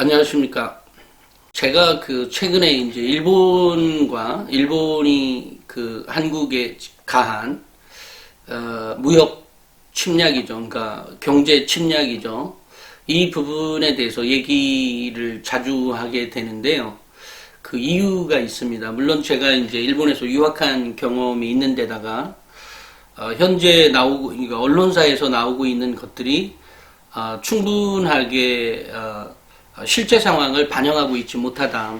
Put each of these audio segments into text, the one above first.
안녕하십니까. 제가 최근에 이제 일본이 한국에 가한, 무역 침략이죠. 그러니까 경제 침략이죠. 이 부분에 대해서 얘기를 자주 하게 되는데요. 그 이유가 있습니다. 물론 제가 이제 일본에서 유학한 경험이 있는 데다가, 현재 그러니까 언론사에서 나오고 있는 것들이, 충분하게, 실제 상황을 반영하고 있지 못하다.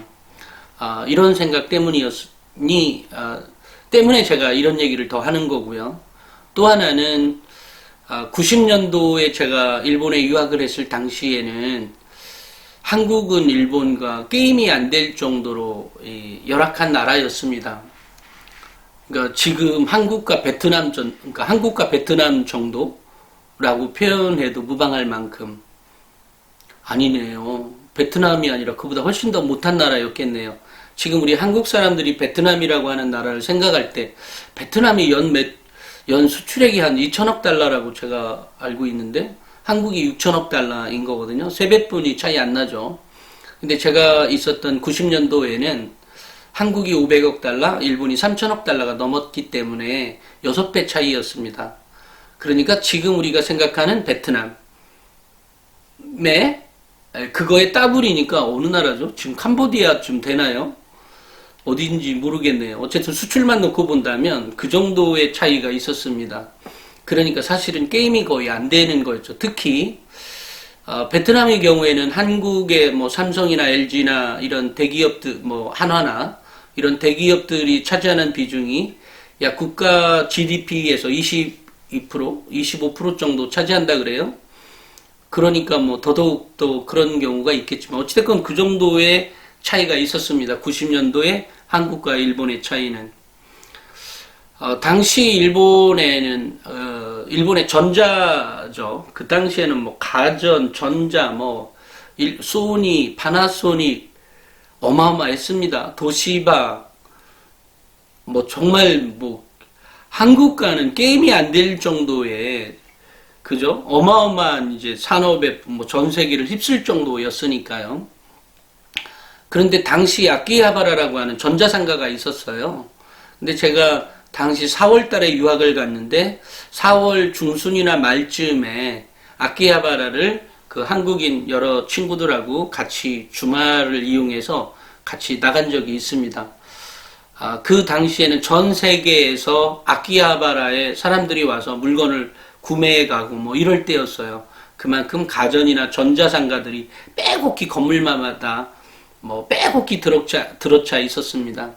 이런 생각 때문에 제가 이런 얘기를 더 하는 거고요. 또 하나는 90년도에 제가 일본에 유학을 했을 당시에는 한국은 일본과 게임이 안 될 정도로 열악한 나라였습니다. 그러니까 지금 그러니까 한국과 베트남 정도라고 표현해도 무방할 만큼. 아니네요. 베트남이 아니라 그보다 훨씬 더 못한 나라였겠네요. 지금 우리 한국 사람들이 베트남이라고 하는 나라를 생각할 때 베트남이 연 수출액이 한 2천억 달러라고 제가 알고 있는데 한국이 6천억 달러인 거거든요. 3배뿐이 차이 안 나죠. 근데 제가 있었던 90년도에는 한국이 500억 달러, 일본이 3천억 달러가 넘었기 때문에 6배 차이였습니다. 그러니까 지금 우리가 생각하는 베트남의 그거에 따블이니까 어느 나라죠? 지금 캄보디아쯤 되나요? 어딘지 모르겠네요. 어쨌든 수출만 놓고 본다면 그 정도의 차이가 있었습니다. 그러니까 사실은 게임이 거의 안 되는 거였죠. 특히 베트남의 경우에는 한국의 뭐 삼성이나 LG나 이런 대기업들, 뭐 한화나 이런 대기업들이 차지하는 비중이 약 국가 GDP에서 22%, 25% 정도 차지한다 그래요. 그러니까 뭐 더더욱 또 그런 경우가 있겠지만 어찌됐건 그 정도의 차이가 있었습니다. 90년도에 한국과 일본의 차이는. 당시 일본에는 일본의 전자죠. 그 당시에는 뭐 가전, 전자, 뭐 소니, 파나소닉 어마어마했습니다. 도시바 뭐 정말 뭐 한국과는 게임이 안 될 정도의 그죠? 어마어마한 이제 산업의 뭐 전 세계를 휩쓸 정도였으니까요. 그런데 당시 아키하바라라고 하는 전자상가가 있었어요. 근데 제가 당시 4월 달에 유학을 갔는데 4월 중순이나 말쯤에 아키하바라를 그 한국인 여러 친구들하고 같이 주말을 이용해서 같이 나간 적이 있습니다. 그 당시에는 전 세계에서 아키하바라에 사람들이 와서 물건을 구매해 가고 뭐 이럴 때였어요. 그만큼 가전이나 전자상가들이 빼곡히 건물마다 뭐 빼곡히 들어차 있었습니다.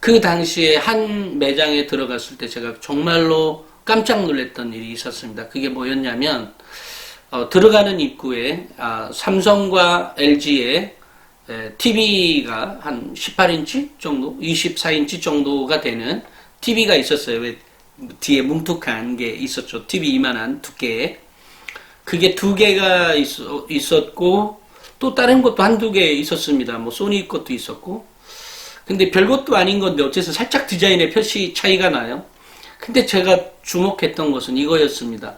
그 당시에 한 매장에 들어갔을 때 제가 정말로 깜짝 놀랐던 일이 있었습니다. 그게 뭐였냐면 들어가는 입구에 삼성과 LG의 TV가 한 18인치 정도, 24인치 정도가 되는 TV가 있었어요. 왜 뒤에 뭉툭한 게 있었죠. TV 이만한 두께. 그게 2개가 있었고 또 다른 것도 한두 개 있었습니다. 뭐 소니 것도 있었고. 근데 별것도 아닌 건데 어째서 살짝 디자인의 표시 차이가 나요. 근데 제가 주목했던 것은 이거였습니다.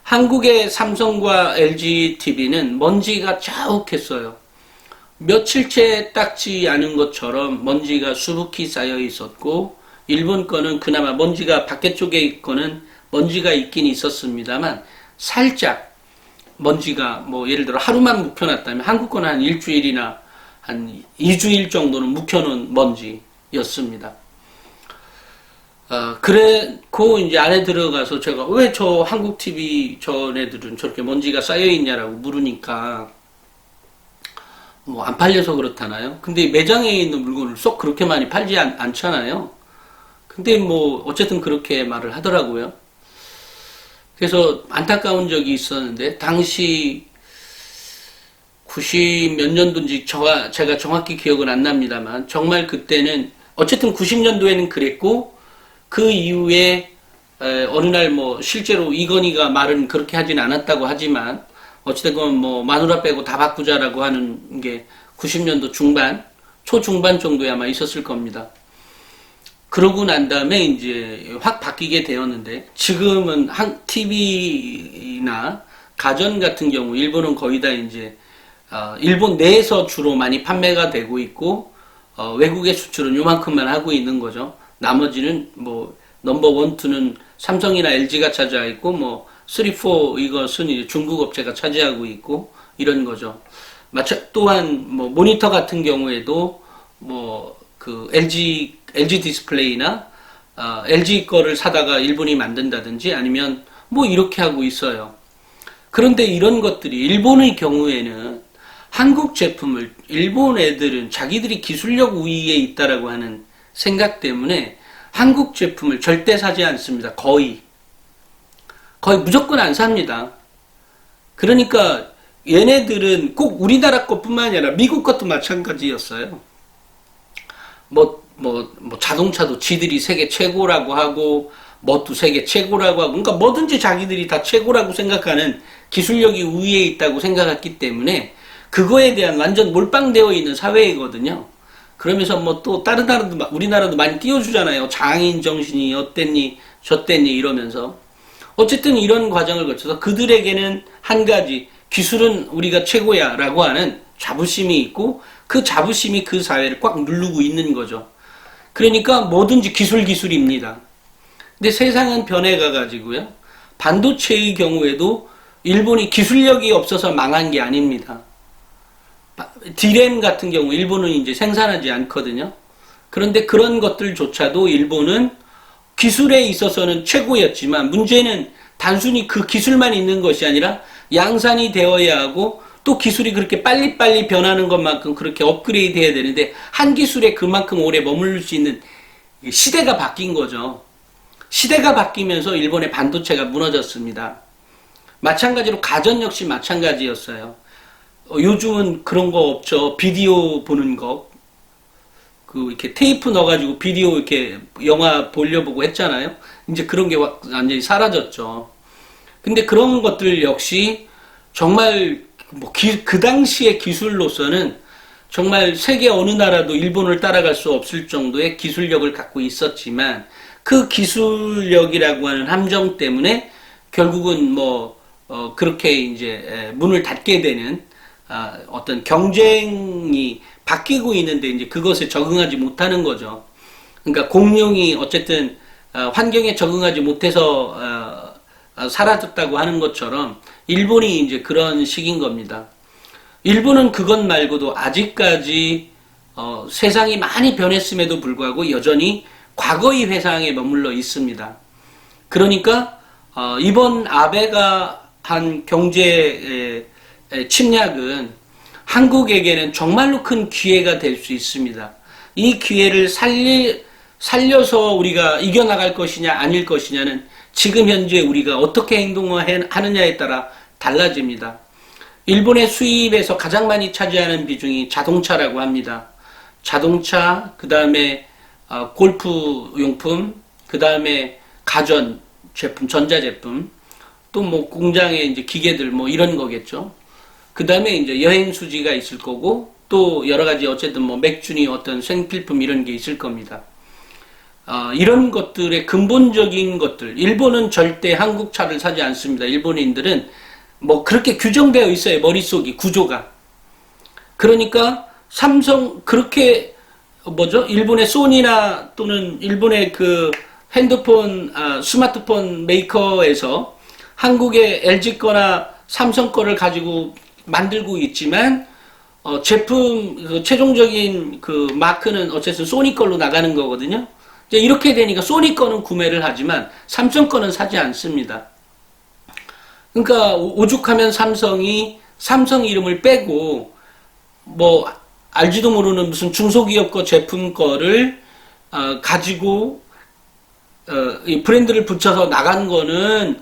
한국의 삼성과 LG TV는 먼지가 자욱했어요. 며칠째 닦지 않은 것처럼 먼지가 수북히 쌓여 있었고 일본 거는 그나마 먼지가 밖에 쪽에 거는 먼지가 있긴 있었습니다만 살짝 먼지가 뭐 예를 들어 하루만 묵혀놨다면 한국 거는 한 일주일이나 한 2주일 정도는 묵혀놓은 먼지였습니다. 그래고 이제 안에 들어가서 제가 왜 저 한국 TV 저네들은 저렇게 먼지가 쌓여있냐라고 물으니까 뭐 안 팔려서 그렇다나요? 근데 매장에 있는 물건을 쏙 그렇게 많이 팔지 않잖아요. 근데 뭐 어쨌든 그렇게 말을 하더라고요. 그래서 안타까운 적이 있었는데 당시 90 몇 년도인지 제가 정확히 기억은 안 납니다만 정말 그때는 어쨌든 90년도에는 그랬고 그 이후에 어느 날 뭐 실제로 이건희가 말은 그렇게 하진 않았다고 하지만 어찌됐건 뭐 마누라 빼고 다 바꾸자라고 하는 게 90년도 초중반 정도에 아마 있었을 겁니다. 그러고 난 다음에 이제 확 바뀌게 되었는데 지금은 TV나 가전 같은 경우 일본은 거의 다 이제 일본 내에서 주로 많이 판매가 되고 있고, 외국의 수출은 요만큼만 하고 있는 거죠. 나머지는 뭐 넘버 1, 2는 삼성이나 LG가 차지하고 있고, 뭐 3, 4 이것은 이제 중국 업체가 차지하고 있고 이런 거죠. 또한 뭐 모니터 같은 경우에도 뭐 그 LG 디스플레이나 LG 거를 사다가 일본이 만든다든지 아니면 뭐 이렇게 하고 있어요. 그런데 이런 것들이 일본의 경우에는 한국 제품을 일본 애들은 자기들이 기술력 우위에 있다라고 하는 생각 때문에 한국 제품을 절대 사지 않습니다. 거의 무조건 안 삽니다. 그러니까 얘네들은 꼭 우리나라 것뿐만 아니라 미국 것도 마찬가지였어요. 자동차도 지들이 세계 최고라고 하고, 뭣도 세계 최고라고 하고, 그러니까 뭐든지 자기들이 다 최고라고 생각하는 기술력이 우위에 있다고 생각했기 때문에 그거에 대한 완전 몰빵되어 있는 사회이거든요. 그러면서 뭐 또 다른 나라도, 우리나라도 많이 띄워주잖아요. 장인 정신이 어땠니, 저땠니 이러면서. 어쨌든 이런 과정을 거쳐서 그들에게는 한 가지, 기술은 우리가 최고야 라고 하는 자부심이 있고, 그 자부심이 그 사회를 꽉 누르고 있는 거죠. 그러니까 뭐든지 기술입니다. 근데 세상은 변해가가지고요. 반도체의 경우에도 일본이 기술력이 없어서 망한 게 아닙니다. D램 같은 경우 일본은 이제 생산하지 않거든요. 그런데 그런 것들조차도 일본은 기술에 있어서는 최고였지만 문제는 단순히 그 기술만 있는 것이 아니라 양산이 되어야 하고 또 기술이 그렇게 빨리빨리 변하는 것만큼 그렇게 업그레이드 해야 되는데 한 기술에 그만큼 오래 머무를 수 있는 시대가 바뀐 거죠. 시대가 바뀌면서 일본의 반도체가 무너졌습니다. 마찬가지로 가전 역시 마찬가지였어요. 요즘은 그런 거 없죠. 비디오 보는 거. 이렇게 테이프 넣어가지고 비디오 이렇게 영화 보려보고 했잖아요. 이제 그런 게 완전히 사라졌죠. 근데 그런 것들 역시 정말 그 당시의 기술로서는 정말 세계 어느 나라도 일본을 따라갈 수 없을 정도의 기술력을 갖고 있었지만 그 기술력이라고 하는 함정 때문에 결국은 그렇게 이제 문을 닫게 되는 어떤 경쟁이 바뀌고 있는데 이제 그것에 적응하지 못하는 거죠. 그러니까 공룡이 어쨌든 환경에 적응하지 못해서 사라졌다고 하는 것처럼 일본이 이제 그런 식인 겁니다. 일본은 그것 말고도 아직까지 세상이 많이 변했음에도 불구하고 여전히 과거의 회상에 머물러 있습니다. 그러니까 이번 아베가 한 경제 침략은 한국에게는 정말로 큰 기회가 될 수 있습니다. 이 기회를 살려서 우리가 이겨나갈 것이냐 아닐 것이냐는 지금 현재 우리가 어떻게 행동하느냐에 따라 달라집니다. 일본의 수입에서 가장 많이 차지하는 비중이 자동차라고 합니다. 자동차, 그 다음에 골프 용품, 그 다음에 가전 제품, 전자제품, 또 공장에 이제 기계들 이런 거겠죠. 그 다음에 이제 여행 수지가 있을 거고, 또 여러 가지 어쨌든 맥주니 어떤 생필품 이런 게 있을 겁니다. 이런 것들의 근본적인 것들, 일본은 절대 한국 차를 사지 않습니다. 일본인들은 그렇게 규정되어 있어요. 머릿속이, 구조가. 그러니까 삼성, 그렇게 일본의 소니나 또는 일본의 그 핸드폰, 스마트폰 메이커에서 한국의 LG 거나 삼성 거를 가지고 만들고 있지만 제품 최종적인 그 마크는 어쨌든 소니 걸로 나가는 거거든요. 이제 이렇게 되니까 소니 거는 구매를 하지만 삼성 거는 사지 않습니다. 그러니까 오죽하면 삼성이 삼성 이름을 빼고 알지도 모르는 무슨 중소기업 거 제품 거를 가지고 이 브랜드를 붙여서 나간 거는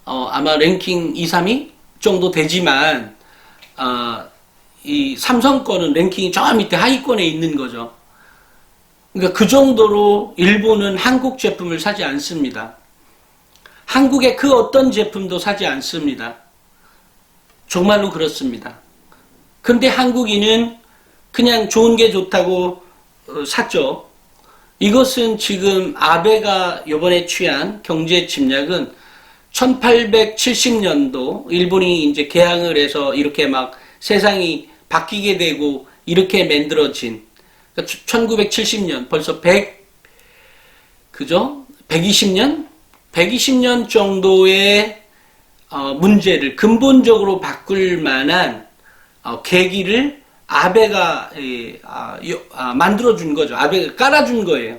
아마 랭킹 2, 3위 정도 되지만 이 삼성 거는 랭킹이 저 밑에 하위권에 있는 거죠. 그러니까 그 정도로 일본은 한국 제품을 사지 않습니다. 한국의 그 어떤 제품도 사지 않습니다. 정말로 그렇습니다. 그런데 한국인은 그냥 좋은 게 좋다고 샀죠. 이것은 지금 아베가 이번에 취한 경제 침략은 1870년도 일본이 이제 개항을 해서 이렇게 막 세상이 바뀌게 되고 이렇게 만들어진, 그러니까 1970년 벌써 120년? 120년 정도의 문제를 근본적으로 바꿀 만한 계기를 아베가 만들어준 거죠. 아베가 깔아준 거예요.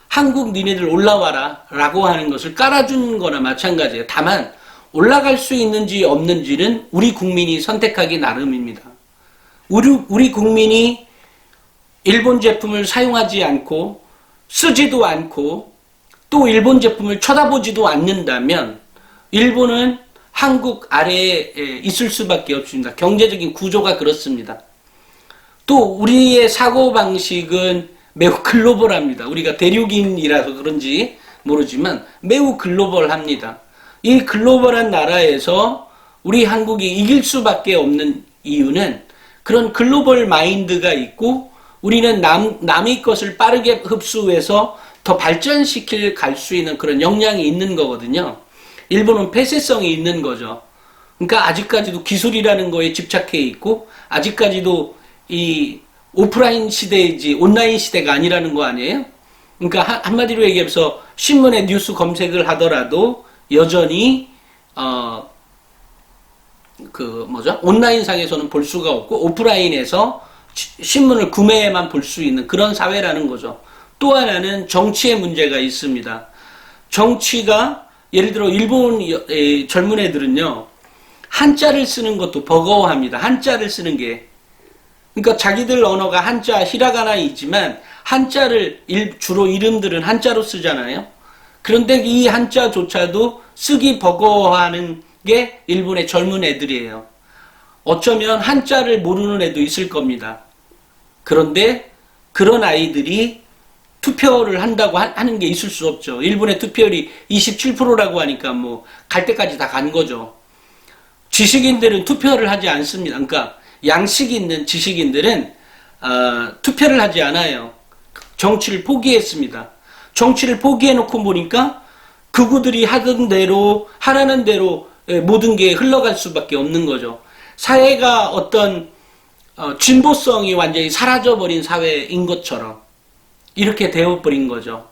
한국 니네들 올라와라 라고 하는 것을 깔아준 거나 마찬가지예요. 다만 올라갈 수 있는지 없는지는 우리 국민이 선택하기 나름입니다. 우리 국민이 일본 제품을 사용하지 않고 쓰지도 않고 또 일본 제품을 쳐다보지도 않는다면 일본은 한국 아래에 있을 수밖에 없습니다. 경제적인 구조가 그렇습니다. 또 우리의 사고방식은 매우 글로벌합니다. 우리가 대륙인이라서 그런지 모르지만 매우 글로벌합니다. 이 글로벌한 나라에서 우리 한국이 이길 수밖에 없는 이유는 그런 글로벌 마인드가 있고 우리는 남의 것을 빠르게 흡수해서 더 발전시킬 갈 수 있는 그런 역량이 있는 거거든요. 일본은 폐쇄성이 있는 거죠. 그러니까 아직까지도 기술이라는 거에 집착해 있고 아직까지도 이 오프라인 시대이지 온라인 시대가 아니라는 거 아니에요? 그러니까 한마디로 얘기해서 신문에 뉴스 검색을 하더라도 여전히 온라인상에서는 볼 수가 없고 오프라인에서 신문을 구매해만 볼 수 있는 그런 사회라는 거죠. 또 하나는 정치의 문제가 있습니다. 정치가 예를 들어 일본 젊은 애들은요 한자를 쓰는 것도 버거워합니다. 한자를 쓰는 게 그러니까 자기들 언어가 한자 히라가나이지만 한자를 주로 이름들은 한자로 쓰잖아요. 그런데 이 한자조차도 쓰기 버거워하는 게 일본의 젊은 애들이에요. 어쩌면 한자를 모르는 애도 있을 겁니다. 그런데 그런 아이들이 투표를 한다고 하는 게 있을 수 없죠. 일본의 투표율이 27%라고 하니까 뭐 갈 때까지 다 간 거죠. 지식인들은 투표를 하지 않습니다. 그러니까 양식 있는 지식인들은 투표를 하지 않아요. 정치를 포기했습니다. 정치를 포기해놓고 보니까 그구들이 하던 대로 하라는 대로 모든 게 흘러갈 수밖에 없는 거죠. 사회가 어떤 진보성이 완전히 사라져버린 사회인 것처럼 이렇게 되어버린 거죠.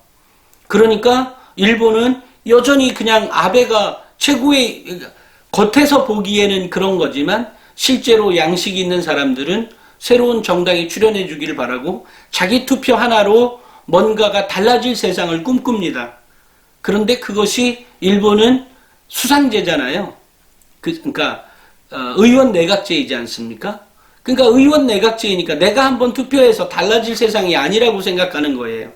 그러니까 일본은 여전히 그냥 아베가 최고의 겉에서 보기에는 그런 거지만 실제로 양식이 있는 사람들은 새로운 정당이 출현해 주기를 바라고 자기 투표 하나로 뭔가가 달라질 세상을 꿈꿉니다. 그런데 그것이 일본은 수상제잖아요. 그러니까 의원 내각제이지 않습니까? 그러니까 의원 내각제이니까 내가 한번 투표해서 달라질 세상이 아니라고 생각하는 거예요.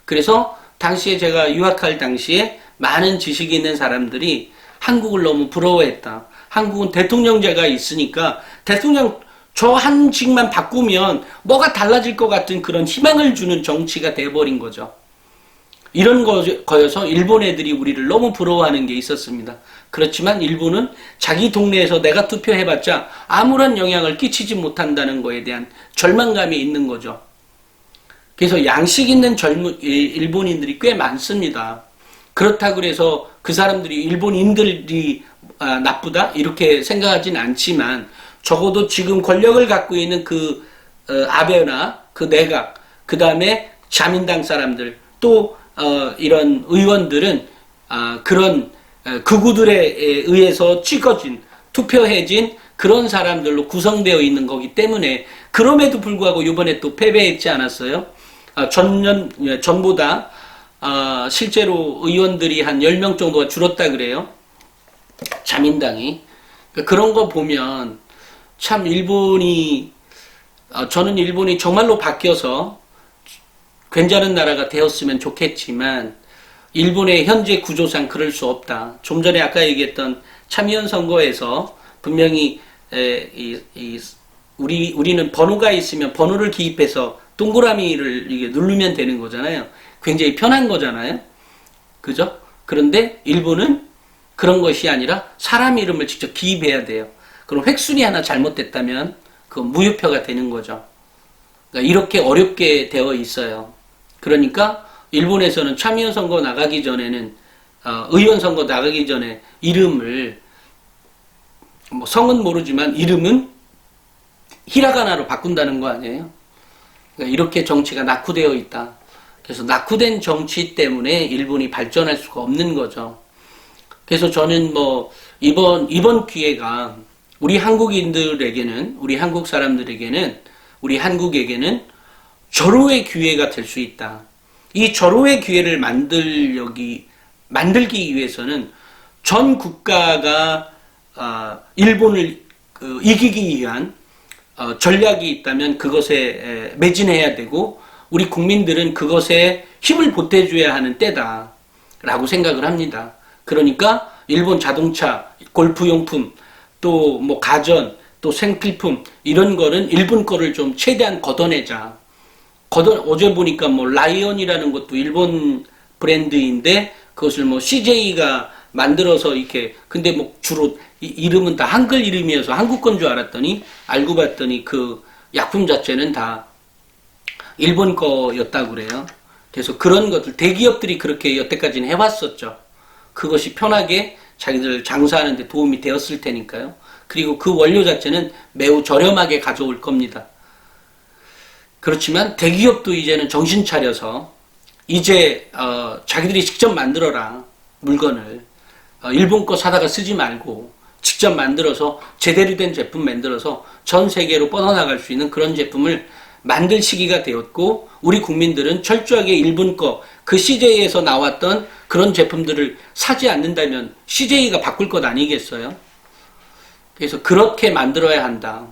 그래서 당시에 제가 유학할 당시에 많은 지식이 있는 사람들이 한국을 너무 부러워했다. 한국은 대통령제가 있으니까 대통령 저 한 직만 바꾸면 뭐가 달라질 것 같은 그런 희망을 주는 정치가 돼버린 거죠. 이런 거여서 일본 애들이 우리를 너무 부러워하는 게 있었습니다. 그렇지만 일본은 자기 동네에서 내가 투표해봤자 아무런 영향을 끼치지 못한다는 거에 대한 절망감이 있는 거죠. 그래서 양식 있는 일본인들이 꽤 많습니다. 그렇다고 그래서 그 사람들이 일본인들이 나쁘다 이렇게 생각하진 않지만 적어도 지금 권력을 갖고 있는 그 아베나 그 내각 그 다음에 자민당 사람들 또 이런 의원들은 그런 극우들에 의해서 찍어진 투표해진 그런 사람들로 구성되어 있는 거기 때문에 그럼에도 불구하고 이번에 또 패배했지 않았어요? 전보다 실제로 의원들이 한 10명 정도가 줄었다 그래요. 자민당이. 그런 거 보면 참 저는 일본이 정말로 바뀌어서 괜찮은 나라가 되었으면 좋겠지만 일본의 현재 구조상 그럴 수 없다. 좀 전에 아까 얘기했던 참의원 선거에서 분명히 우리는 번호가 있으면 번호를 기입해서 동그라미를 이게 누르면 되는 거잖아요. 굉장히 편한 거잖아요. 그죠? 그런데 일본은 그런 것이 아니라 사람 이름을 직접 기입해야 돼요. 그럼 획순이 하나 잘못됐다면 그 무효표가 되는 거죠. 그러니까 이렇게 어렵게 되어 있어요. 그러니까 일본에서는 참의원 선거 나가기 전에는 의원 선거 나가기 전에 이름을 성은 모르지만 이름은 히라가나로 바꾼다는 거 아니에요? 그러니까 이렇게 정치가 낙후되어 있다. 그래서 낙후된 정치 때문에 일본이 발전할 수가 없는 거죠. 그래서 저는 뭐 이번 기회가 우리 한국인들에게는, 우리 한국 사람들에게는, 우리 한국에게는 절호의 기회가 될 수 있다. 이 절호의 기회를 만들기 위해서는 전 국가가 일본을 이기기 위한 전략이 있다면 그것에 매진해야 되고, 우리 국민들은 그것에 힘을 보태줘야 하는 때다라고 생각을 합니다. 그러니까 일본 자동차, 골프용품, 또 뭐 가전, 또 생필품 이런 거는 일본 거를 좀 최대한 걷어내자. 어제 보니까 뭐 라이언이라는 것도 일본 브랜드인데 그것을 뭐 CJ가 만들어서 이렇게, 근데 뭐 주로 이름은 다 한글 이름이어서 한국 건 줄 알았더니 알고 봤더니 그 약품 자체는 다 일본 거였다고 그래요. 그래서 그런 것들 대기업들이 그렇게 여태까지는 해왔었죠. 그것이 편하게 자기들 장사하는 데 도움이 되었을 테니까요. 그리고 그 원료 자체는 매우 저렴하게 가져올 겁니다. 그렇지만 대기업도 이제는 정신 차려서 이제 자기들이 직접 만들어라, 물건을. 일본 거 사다가 쓰지 말고 직접 만들어서 제대로 된 제품 만들어서 전 세계로 뻗어나갈 수 있는 그런 제품을 만들 시기가 되었고, 우리 국민들은 철저하게 일본 거, 그 CJ에서 나왔던 그런 제품들을 사지 않는다면 CJ가 바꿀 것 아니겠어요? 그래서 그렇게 만들어야 한다.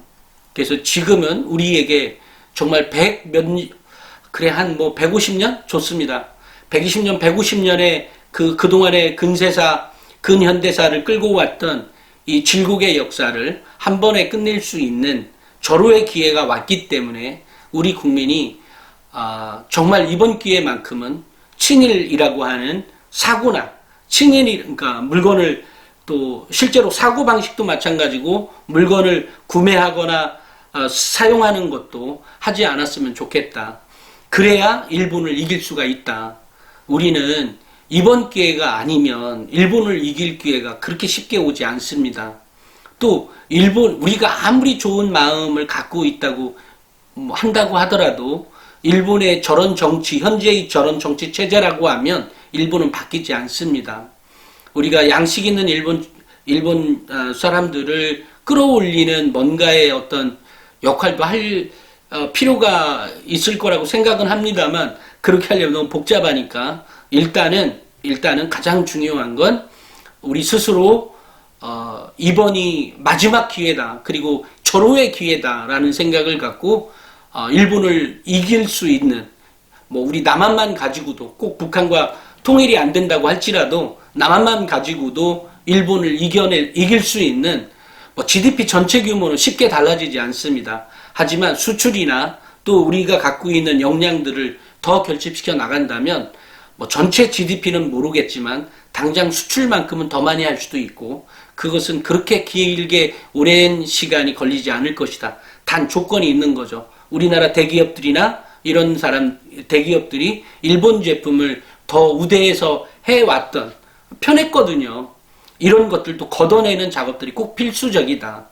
그래서 지금은 우리에게 정말 한 150년? 좋습니다. 120년, 150년의 그동안의 근세사, 근현대사를 끌고 왔던 이 질국의 역사를 한 번에 끝낼 수 있는 절호의 기회가 왔기 때문에 우리 국민이 정말 이번 기회만큼은 친일이라고 하는 사고나, 그러니까 물건을, 또 실제로 사고 방식도 마찬가지고 물건을 구매하거나 사용하는 것도 하지 않았으면 좋겠다. 그래야 일본을 이길 수가 있다. 우리는 이번 기회가 아니면 일본을 이길 기회가 그렇게 쉽게 오지 않습니다. 또 우리가 아무리 좋은 마음을 갖고 있다고 한다고 하더라도 일본의 저런 정치, 현재의 저런 정치 체제라고 하면 일본은 바뀌지 않습니다. 우리가 양식 있는 일본 사람들을 끌어올리는 뭔가의 어떤 역할도 할 필요가 있을 거라고 생각은 합니다만, 그렇게 하려면 너무 복잡하니까 일단은 가장 중요한 건 우리 스스로 이번이 마지막 기회다, 그리고 절호의 기회다라는 생각을 갖고 일본을 이길 수 있는, 우리 남한만 가지고도, 꼭 북한과 통일이 안 된다고 할지라도 남한만 가지고도 일본을 이길 수 있는, GDP 전체 규모는 쉽게 달라지지 않습니다. 하지만 수출이나 또 우리가 갖고 있는 역량들을 더 결집시켜 나간다면 전체 GDP는 모르겠지만 당장 수출만큼은 더 많이 할 수도 있고, 그것은 그렇게 길게 오랜 시간이 걸리지 않을 것이다. 단 조건이 있는 거죠. 우리나라 대기업들이나 이런 대기업들이 일본 제품을 더 우대해서 해왔던, 편했거든요. 이런 것들도 걷어내는 작업들이 꼭 필수적이다.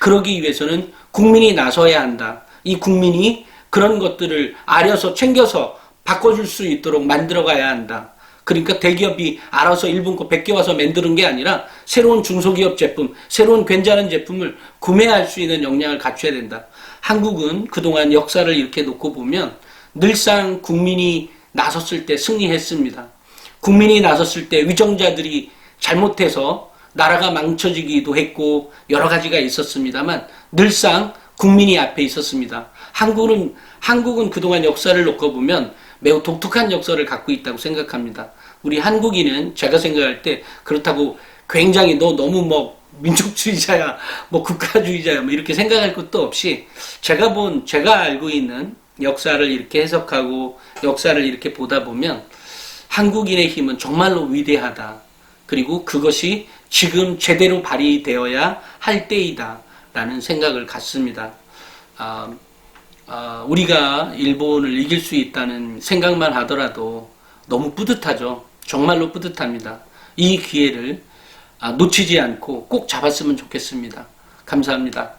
그러기 위해서는 국민이 나서야 한다. 이 국민이 그런 것들을 아려서 챙겨서 바꿔줄 수 있도록 만들어가야 한다. 그러니까 대기업이 알아서 일본 거 100개 와서 만드는 게 아니라 새로운 중소기업 제품, 새로운 괜찮은 제품을 구매할 수 있는 역량을 갖춰야 된다. 한국은 그동안 역사를 이렇게 놓고 보면 늘상 국민이 나섰을 때 승리했습니다. 국민이 나섰을 때 위정자들이 잘못해서 나라가 망쳐지기도 했고 여러 가지가 있었습니다만 늘상 국민이 앞에 있었습니다. 한국은 그동안 역사를 놓고 보면 매우 독특한 역사를 갖고 있다고 생각합니다. 우리 한국인은 제가 생각할 때 그렇다고 굉장히 너무 민족주의자야, 국가주의자야, 이렇게 생각할 것도 없이 제가 알고 있는 역사를 이렇게 해석하고 역사를 이렇게 보다 보면 한국인의 힘은 정말로 위대하다. 그리고 그것이 지금 제대로 발휘되어야 할 때이다. 라는 생각을 갖습니다. 우리가 일본을 이길 수 있다는 생각만 하더라도 너무 뿌듯하죠. 정말로 뿌듯합니다. 이 기회를 놓치지 않고 꼭 잡았으면 좋겠습니다. 감사합니다.